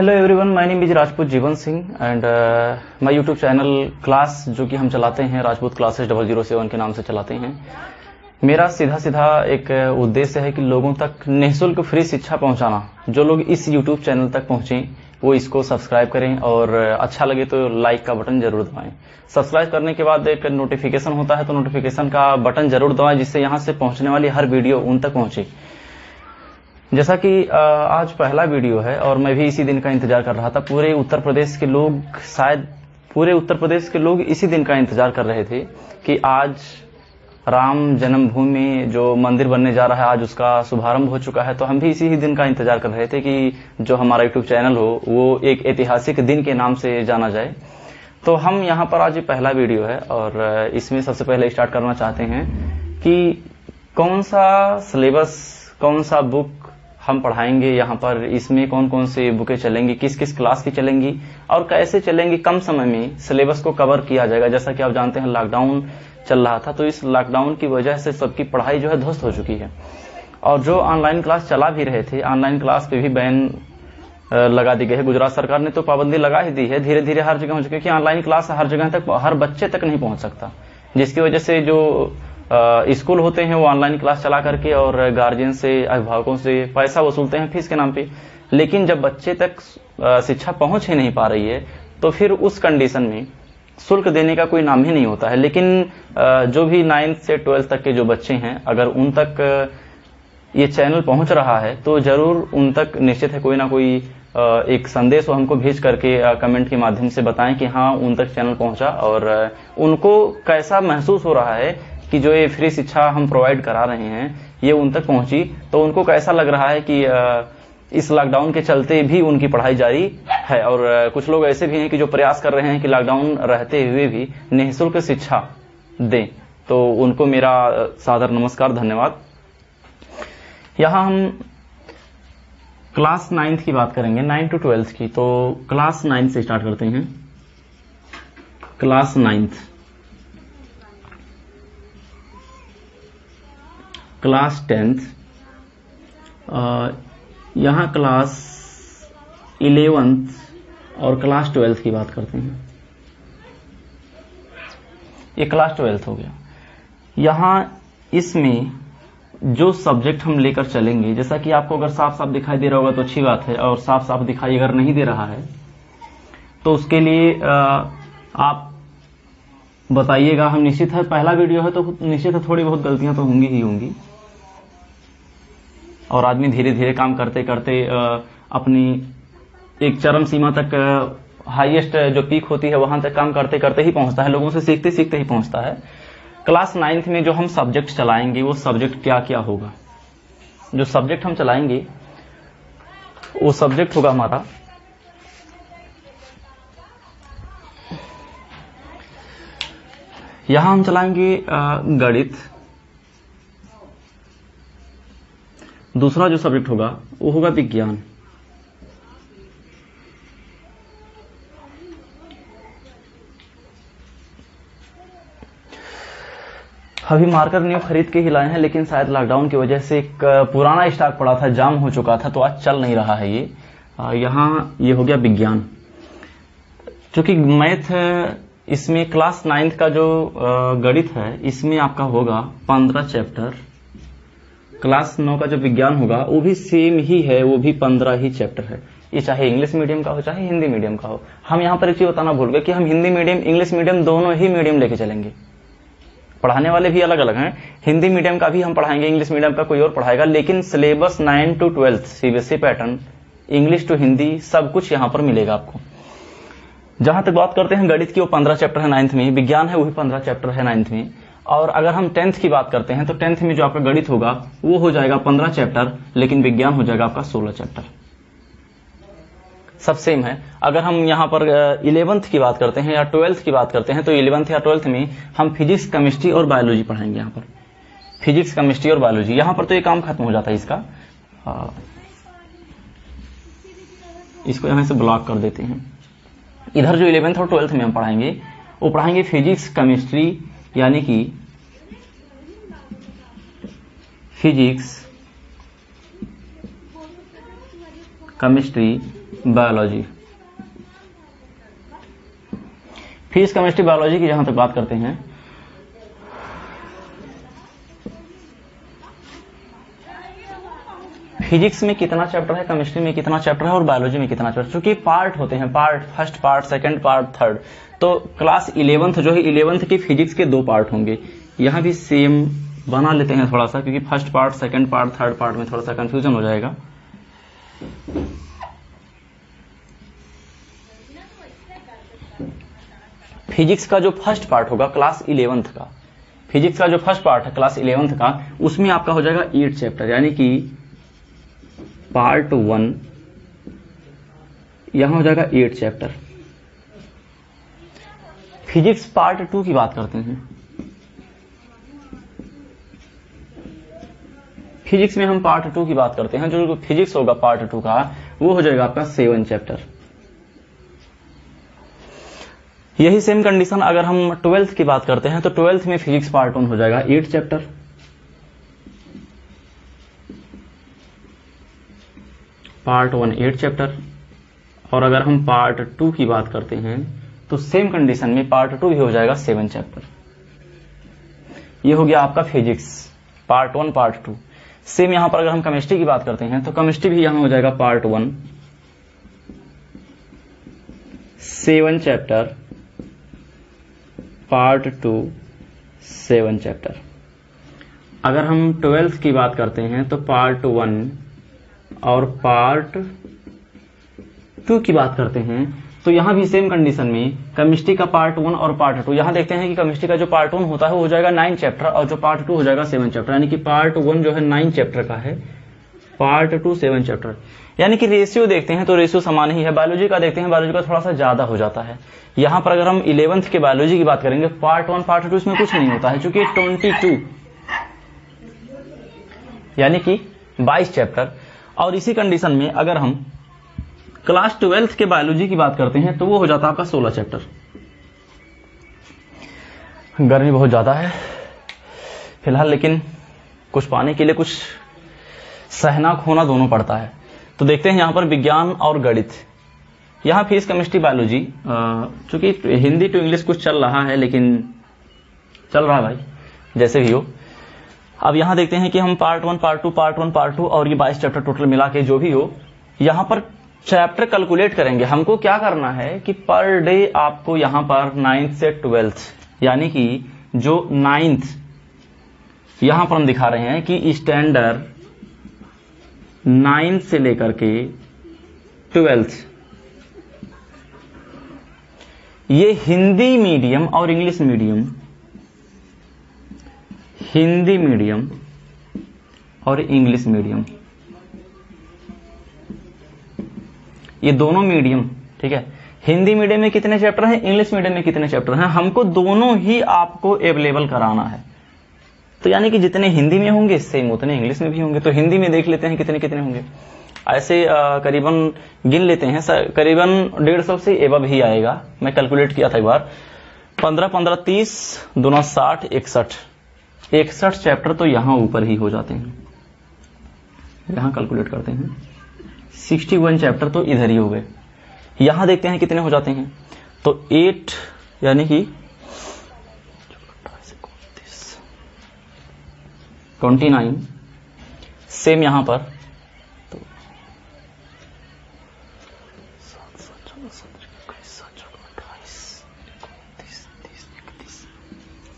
Hello everyone, my name is Rajput Jeevan Singh and my YouTube channel class जो कि हम चलाते हैं राजपूत क्लासेस 007 के नाम से चलाते हैं। मेरा सीधा एक उद्देश्य है कि लोगों तक निःशुल्क फ्री शिक्षा पहुंचाना। जो लोग इस यूट्यूब चैनल तक पहुंचे वो इसको सब्सक्राइब करें और अच्छा लगे तो लाइक का बटन जरूर दबाएं। सब्सक्राइब करने के बाद एक नोटिफिकेशन होता है तो नोटिफिकेशन का बटन जरूर दबाएं, जिससे यहाँ से पहुंचने वाली हर वीडियो उन तक पहुंचे। जैसा कि आज पहला वीडियो है और मैं भी इसी दिन का इंतजार कर रहा था। पूरे उत्तर प्रदेश के लोग, शायद पूरे उत्तर प्रदेश के लोग इसी दिन का इंतजार कर रहे थे कि आज राम जन्मभूमि जो मंदिर बनने जा रहा है, आज उसका शुभारंभ हो चुका है। तो हम भी इसी ही दिन का इंतजार कर रहे थे कि जो हमारा यूट्यूब चैनल हो वो एक ऐतिहासिक दिन के नाम से जाना जाए। तो हम यहाँ पर आज ये पहला वीडियो है और इसमें सबसे पहले स्टार्ट करना चाहते हैं कि कौन सा सिलेबस, कौन सा बुक हम पढ़ाएंगे यहाँ पर, इसमें कौन कौन से बुकें चलेंगी, किस किस क्लास की चलेंगी और कैसे चलेंगी। कम समय में सिलेबस को कवर किया जाएगा। जैसा कि आप जानते हैं लॉकडाउन चल रहा था, तो इस लॉकडाउन की वजह से सबकी पढ़ाई जो है ध्वस्त हो चुकी है और जो ऑनलाइन क्लास चला भी रहे थे, ऑनलाइन क्लास पे भी बैन लगा दी गई है। गुजरात सरकार ने तो पाबंदी लगा ही दी है। धीरे धीरे हर जगह हो चुकी है कि ऑनलाइन क्लास हर जगह तक, हर बच्चे तक नहीं पहुंच सकता, जिसकी वजह से जो स्कूल होते हैं वो ऑनलाइन क्लास चला करके और गार्जियन से, अभिभावकों से पैसा वसूलते हैं फीस के नाम पे। लेकिन जब बच्चे तक शिक्षा पहुंच ही नहीं पा रही है तो फिर उस कंडीशन में शुल्क देने का कोई नाम ही नहीं होता है। लेकिन जो भी 9th से 12th तक के जो बच्चे हैं, अगर उन तक ये चैनल पहुंच रहा है तो जरूर उन तक निश्चित है कोई ना कोई एक संदेश वो हमको भेज करके कमेंट के माध्यम से बताएं कि हाँ उन तक चैनल पहुंचा और उनको कैसा महसूस हो रहा है कि जो ये फ्री शिक्षा हम प्रोवाइड करा रहे हैं ये उन तक पहुंची। तो उनको कैसा लग रहा है कि इस लॉकडाउन के चलते भी उनकी पढ़ाई जारी है। और कुछ लोग ऐसे भी हैं कि जो प्रयास कर रहे हैं कि लॉकडाउन रहते हुए भी निःशुल्क शिक्षा दें। तो उनको मेरा सादर नमस्कार, धन्यवाद। यहाँ हम क्लास 9th की बात करेंगे, 9 to 12th की। तो क्लास 9 से स्टार्ट करते हैं। क्लास 9th, क्लास 10th, यहाँ क्लास 11th और क्लास 12th की बात करते हैं। ये क्लास 12th हो गया। यहाँ इसमें जो सब्जेक्ट हम लेकर चलेंगे, जैसा कि आपको अगर साफ साफ दिखाई दे रहा होगा तो अच्छी बात है, और साफ साफ दिखाई अगर नहीं दे रहा है तो उसके लिए आप बताइएगा। हम निश्चित है पहला वीडियो है तो निश्चित है थोड़ी बहुत गलतियां तो होंगी ही होंगी और आदमी धीरे धीरे काम करते करते अपनी एक चरम सीमा तक, हाईएस्ट जो पीक होती है वहां तक काम करते करते ही पहुंचता है, लोगों से सीखते सीखते ही पहुंचता है। क्लास 9th में जो हम सब्जेक्ट चलाएंगे वो सब्जेक्ट क्या क्या होगा। जो सब्जेक्ट हम चलाएंगे वो सब्जेक्ट होगा हमारा यहां हम चलाएंगे गणित। दूसरा जो सब्जेक्ट होगा वो होगा विज्ञान। अभी मार्कर न्यू खरीद के ही लाए हैं, लेकिन शायद लॉकडाउन की वजह से एक पुराना स्टॉक पड़ा था, जाम हो चुका था, तो आज चल नहीं रहा है ये। यहाँ ये हो गया विज्ञान। क्योंकि मैथ इसमें क्लास 9th का जो गणित है इसमें आपका होगा 15 चैप्टर। क्लास 9 का जो विज्ञान होगा वो भी सेम ही है, वो भी 15 ही चैप्टर है। ये चाहे इंग्लिश मीडियम का हो चाहे हिंदी मीडियम का हो। हम यहाँ पर एक चीज बताना भूल गए कि हम हिंदी मीडियम, इंग्लिश मीडियम दोनों ही मीडियम लेके चलेंगे। पढ़ाने वाले भी अलग अलग हैं। हिंदी मीडियम का भी हम पढ़ाएंगे, इंग्लिश मीडियम का कोई और पढ़ाएगा, लेकिन syllabus 9 to 12th CBSE pattern, English to Hindi सब कुछ यहाँ पर मिलेगा आपको। जहां तक बात करते हैं गणित की, वो 15 चैप्टर है 9th में। विज्ञान है वो भी 15 चैप्टर है 9th में। और अगर हम 10th की बात करते हैं तो 10th में जो आपका गणित होगा वो हो जाएगा 15 चैप्टर, लेकिन विज्ञान हो जाएगा आपका 16 चैप्टर। सब सेम है। अगर हम यहाँ पर 11th की बात करते हैं या 12th की बात करते हैं तो 11th या 12th में हम फिजिक्स, केमिस्ट्री और बायोलॉजी पढ़ाएंगे। यहाँ पर फिजिक्स, केमिस्ट्री और बायोलॉजी, यहाँ पर तो ये काम खत्म हो जाता है इसका। इसको यहाँ से ब्लॉक कर देते हैं। इधर जो 11th और 12th में हम पढ़ाएंगे वो पढ़ाएंगे फिजिक्स, केमिस्ट्री, यानी कि physics, chemistry biology. Physics chemistry biology की जहां तक बात करते हैं, फिजिक्स में कितना चैप्टर है, केमिस्ट्री में कितना चैप्टर है और बायोलॉजी में कितना चैप्टर, क्योंकि पार्ट होते हैं, part, first part, second part, third. तो क्लास 11th जो है, 11th की फिजिक्स के 2 पार्ट होंगे। यहां भी सेम बना लेते हैं थोड़ा सा, क्योंकि first part, second part, third part में थोड़ा सा कंफ्यूजन हो जाएगा। फिजिक्स का जो फर्स्ट पार्ट होगा क्लास 11th का, फिजिक्स का जो फर्स्ट पार्ट है क्लास 11th का, उसमें आपका हो जाएगा 8 चैप्टर, यानी कि पार्ट 1 यहां हो जाएगा 8 चैप्टर। फिजिक्स पार्ट 2 की बात करते हैं। फिजिक्स में हम पार्ट 2 की बात करते हैं। जो फिजिक्स होगा पार्ट 2 का, वो हो जाएगा आपका 7 चैप्टर। यही सेम कंडीशन अगर हम 12th की बात करते हैं, तो 12th में फिजिक्स पार्ट 1 हो जाएगा 8 चैप्टर। Part 1 8 chapter. और अगर हम पार्ट 2 की बात करते हैं, तो सेम कंडीशन में पार्ट 2 भी हो जाएगा 7 चैप्टर। ये हो गया आपका फिजिक्स पार्ट 1 पार्ट 2। सेम यहां पर अगर हम केमिस्ट्री की बात करते हैं, तो केमिस्ट्री भी यहां हो जाएगा पार्ट 1 7 चैप्टर, पार्ट 2 7 चैप्टर। अगर हम 12th की बात करते हैं, तो पार्ट 1 और पार्ट 2 की बात करते हैं, तो यहां भी सेम कंडीशन में केमिस्ट्री का पार्ट 1 और पार्ट 2, यहां देखते हैं कि केमिस्ट्री का जो पार्ट 1 होता है वो हो जाएगा 9 चैप्टर, और जो पार्ट 2 हो जाएगा 7 चैप्टर। यानी कि पार्ट 1 जो है 9 चैप्टर का है, पार्ट 2 7 चैप्टर। यानी कि रेशियो देखते हैं तो रेशियो समान ही है। बायोलॉजी का देखते हैं, बायोलॉजी का थोड़ा सा ज्यादा हो जाता है। यहां पर अगर हम 11th के बायोलॉजी की बात करेंगे, पार्ट 1 पार्ट 2 इसमें कुछ नहीं होता है, चूंकि 22 यानी कि 22 चैप्टर। और इसी कंडीशन में अगर हम क्लास 12th के बायोलॉजी की बात करते हैं, तो वो हो जाता है आपका 16 चैप्टर। गर्मी बहुत ज्यादा है फिलहाल, लेकिन कुछ पाने के लिए कुछ सहना खोना दोनों पड़ता है। तो देखते हैं यहां पर विज्ञान और गणित। यहां फिजिक्स केमिस्ट्री बायोलॉजी, चूंकि हिंदी टू इंग्लिश कुछ चल रहा है, लेकिन चल रहा है भाई, जैसे भी हो। अब यहां देखते हैं कि हम पार्ट 1 पार्ट 2 पार्ट 1 पार्ट 2 और ये 22 चैप्टर टोटल मिला के जो भी हो, यहां पर चैप्टर कैलकुलेट करेंगे। हमको क्या करना है कि पर डे आपको यहां पर 9th से 12th, यानी कि जो 9th यहां पर हम दिखा रहे हैं कि स्टैंडर्ड 9th से लेकर के 12th, ये हिंदी मीडियम और इंग्लिश मीडियम, हिंदी मीडियम और इंग्लिश मीडियम, ये दोनों मीडियम, ठीक है। हिंदी मीडियम में कितने चैप्टर हैं, इंग्लिश मीडियम में कितने चैप्टर हैं, हमको दोनों ही आपको अवेलेबल कराना है। तो यानी कि जितने हिंदी में होंगे सेम उतने इंग्लिश में भी होंगे। तो हिंदी में देख लेते हैं कितने कितने होंगे। ऐसे करीबन गिन लेते हैं, करीबन 150 से एबव ही आएगा। मैं कैलकुलेट किया था एक बार, 15 15 30 2 60 61 चैप्टर तो यहां ऊपर ही हो जाते हैं। यहां कैलकुलेट करते हैं 61 चैप्टर तो इधर ही हो गए। यहां देखते हैं कितने हो जाते हैं, तो 8 यानी कि 29। सेम यहां पर तो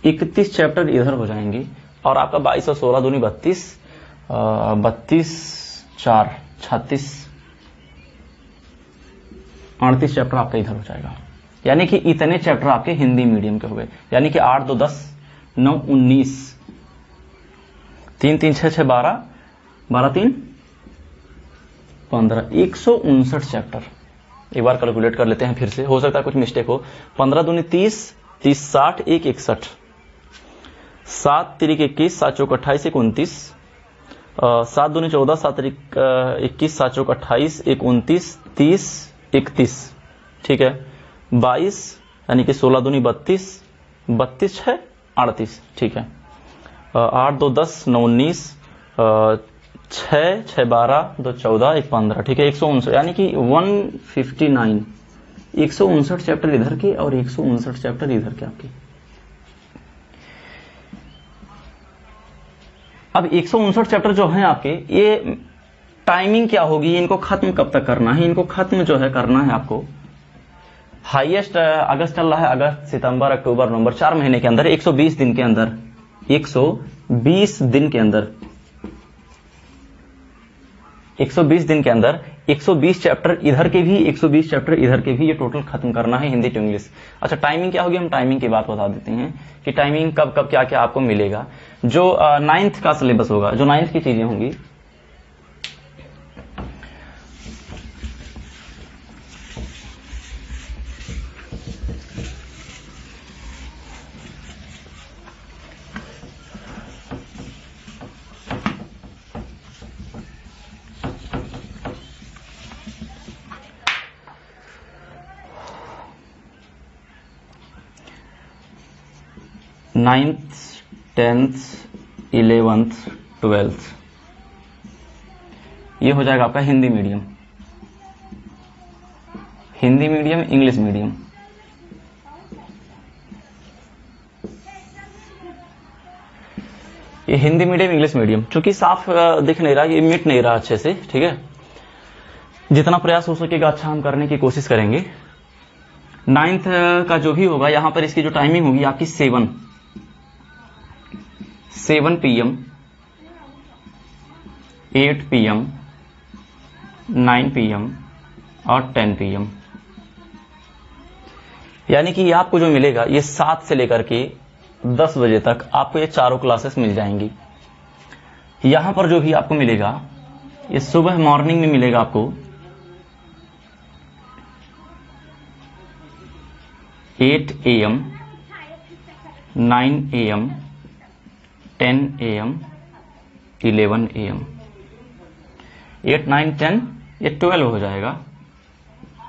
31 चैप्टर इधर हो जाएंगे। और आपका 22 और 16 दूनी 32, 32 4 36 38 चैप्टर आपका इधर हो जाएगा। यानी कि इतने चैप्टर आपके हिंदी मीडियम के हो गए। यानी कि 8 2 10 9 19 3 3 6 6 12 12 3 15 159 चैप्टर। एक बार कैलकुलेट कर लेते हैं फिर से, हो सकता है कुछ मिस्टेक हो। 15 दूनी 30 30 60 1 61 7 3 21 7 चौक 28 1 29 7 दूनी 14 7 21 7 चौक 28 1 29 30 31, ठीक है। 22 यानी कि 16 दूनी 32 32 6 38, ठीक है। 8 2 10 9 19 6 6 12 2 14 1 15, ठीक है 159, यानी कि 159, 159 चैप्टर इधर के और 159 चैप्टर इधर के आपके। अब 159 चैप्टर जो हैं आपके, ये टाइमिंग क्या होगी, इनको खत्म कब तक करना है, इनको खत्म जो है करना है आपको हाईएस्ट अगस्त चल रहा है, अगस्त सितंबर अक्टूबर नवंबर, 4 महीने के अंदर 120 दिन के अंदर, 120 दिन के अंदर, 120 दिन के अंदर 120 चैप्टर इधर के भी 120 चैप्टर इधर के भी, ये टोटल खत्म करना है हिंदी टू इंग्लिश। अच्छा टाइमिंग क्या होगी, हम टाइमिंग की बात बता देते हैं कि टाइमिंग कब कब क्या क्या आपको मिलेगा। जो 9th का सिलेबस होगा, जो 9th की चीजें होंगी, नाइन्थ 10th 11th 12th, ये हो जाएगा आपका Hindi medium, Hindi medium English medium. ये हिंदी मीडियम इंग्लिश मीडियम, चूंकि साफ दिख नहीं रहा, ये मिट नहीं रहा अच्छे से, ठीक है, जितना प्रयास हो सकेगा अच्छा हम करने की कोशिश करेंगे। 9th का जो भी होगा, यहां पर इसकी जो टाइमिंग होगी आपकी 7 PM, 8 PM, 9 PM और 10 PM, यानी कि आपको जो मिलेगा ये 7 से लेकर के 10 बजे तक आपको ये चारों क्लासेस मिल जाएंगी। यहां पर जो भी आपको मिलेगा, ये सुबह मॉर्निंग में मिलेगा आपको 8 AM, 9 AM, 10 AM, 11 AM, 8 9 10, ये 12 हो जाएगा,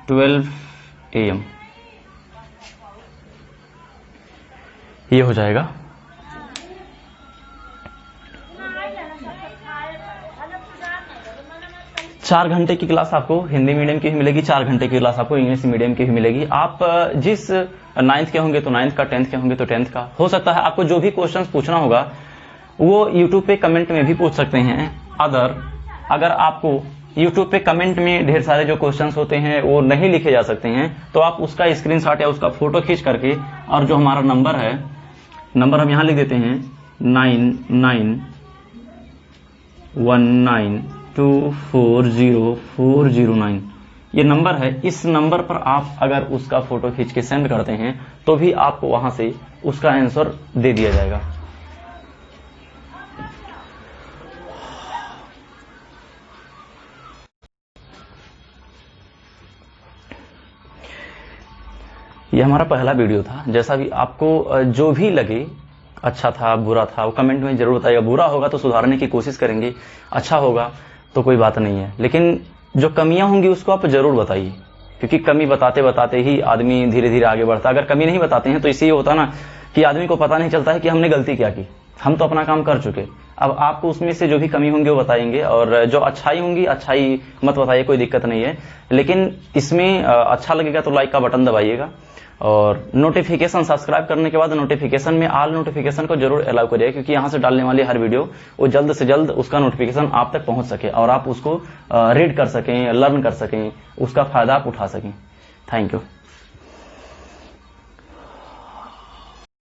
12 AM ये हो जाएगा। चार घंटे की क्लास आपको हिंदी मीडियम की भी मिलेगी, 4 घंटे की क्लास आपको इंग्लिश मीडियम की भी मिलेगी। आप जिस 9th के होंगे तो 9th का, 10th के होंगे तो 10th का। हो सकता है आपको जो भी क्वेश्चंस पूछना होगा वो YouTube पे कमेंट में भी पूछ सकते हैं। अगर आपको YouTube पे कमेंट में ढेर सारे जो क्वेश्चंस होते हैं वो नहीं लिखे जा सकते हैं, तो आप उसका स्क्रीनशॉट या उसका फोटो खींच करके, और जो हमारा नंबर है, नंबर हम यहां लिख देते हैं 9919240409, ये नंबर है। इस नंबर पर आप अगर उसका फोटो खींच के सेंड करते हैं तो भी आपको वहां से उसका आंसर दे दिया जाएगा। ये हमारा पहला वीडियो था। जैसा भी आपको जो भी लगे, अच्छा था बुरा था, वो कमेंट में जरूर बताइएगा। बुरा होगा तो सुधारने की कोशिश करेंगे, अच्छा होगा तो कोई बात नहीं है, लेकिन जो कमियां होंगी उसको आप जरूर बताइए, क्योंकि कमी बताते बताते ही आदमी धीरे धीरे आगे बढ़ता। अगर कमी नहीं बताते हैं तो इससे ये होता ना कि आदमी को पता नहीं चलता है कि हमने गलती क्या की। हम तो अपना काम कर चुके, अब आपको उसमें से जो भी कमी होंगी वो बताएंगे, और जो अच्छाई होंगी अच्छाई मत बताइए, कोई दिक्कत नहीं है। लेकिन इसमें अच्छा लगेगा तो लाइक का बटन दबाइएगा, और नोटिफिकेशन सब्सक्राइब करने के बाद नोटिफिकेशन में ऑल नोटिफिकेशन को जरूर अलाउ करिए, क्योंकि यहां से डालने वाली हर वीडियो वो जल्द से जल्द उसका नोटिफिकेशन आप तक पहुंच सके और आप उसको रीड कर सकें, लर्न कर सकें, उसका फायदा आप उठा सकें। Thank you.